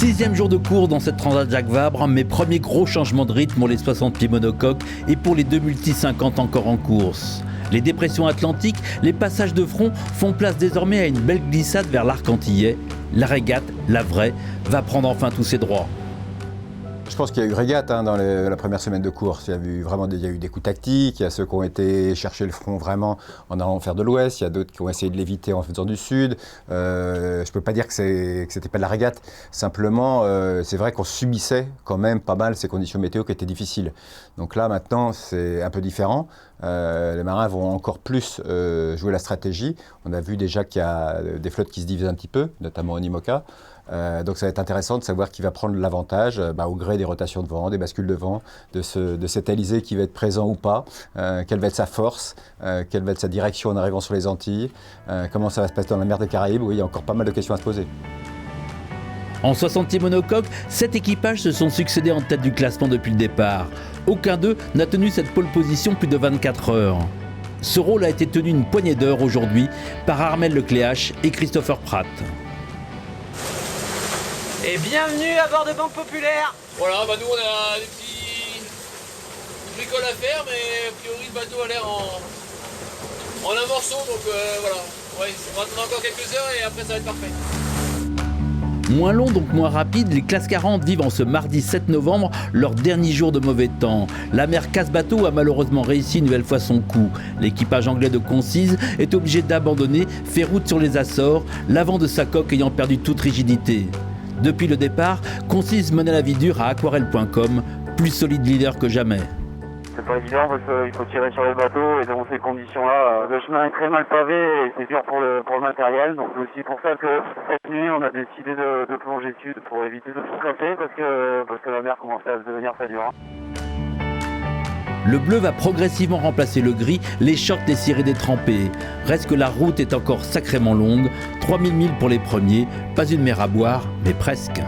6e jour de course dans cette Transat Jacques Vabre, mes premiers gros changements de rythme pour les 60 pieds monocoques et pour les 2 multi 50 encore en course. Les dépressions atlantiques, les passages de front font place désormais à une belle glissade vers l'arc antillais. La régate, la vraie, va prendre enfin tous ses droits. Je pense qu'il y a eu régate dans la première semaine de course. Il y a eu des coups tactiques, il y a ceux qui ont été chercher le front vraiment en allant faire de l'ouest, il y a d'autres qui ont essayé de l'éviter en faisant du sud. Je ne peux pas dire que c'était pas de la régate. Simplement, c'est vrai qu'on subissait quand même pas mal ces conditions météo qui étaient difficiles. Donc là, maintenant, c'est un peu différent. Les marins vont encore plus jouer la stratégie. On a vu déjà qu'il y a des flottes qui se divisent un petit peu, notamment en IMOCA. Donc ça va être intéressant de savoir qui va prendre l'avantage au gré des rotations de vent, des bascules de vent, de cet alizé qui va être présent ou pas, quelle va être sa force, quelle va être sa direction en arrivant sur les Antilles, comment ça va se passer dans la mer des Caraïbes. Oui, il y a encore pas mal de questions à se poser. En 60e monocoque, 7 équipages se sont succédés en tête du classement depuis le départ. Aucun d'eux n'a tenu cette pole position plus de 24 heures. Ce rôle a été tenu une poignée d'heures aujourd'hui par Armel Lecléache et Christopher Pratt. Et bienvenue à bord de Banque Populaire. Voilà, nous on a des petits bricoles à faire, mais a priori le bateau a l'air en un morceau, donc voilà. Ouais, on va attendre encore quelques heures et après ça va être parfait. Moins long, donc moins rapide, les classes 40 vivent en ce mardi 7 novembre leur dernier jour de mauvais temps. La mer Casse-Bateau a malheureusement réussi une nouvelle fois son coup. L'équipage anglais de Concise est obligé d'abandonner, fait route sur les Açores, l'avant de sa coque ayant perdu toute rigidité. Depuis le départ, Concise menait la vie dure à aquarelle.com, plus solide leader que jamais. C'est pas évident parce qu'il faut tirer sur le bateau et dans ces conditions-là, le chemin est très mal pavé et c'est dur pour le matériel. Donc c'est aussi pour ça que cette nuit, on a décidé de plonger sud pour éviter de tout casser parce que la mer commençait à devenir très dure. Le bleu va progressivement remplacer le gris, les shorts et cirés détrempés. Reste que la route est encore sacrément longue, 3000 milles pour les premiers, pas une mer à boire, mais presque.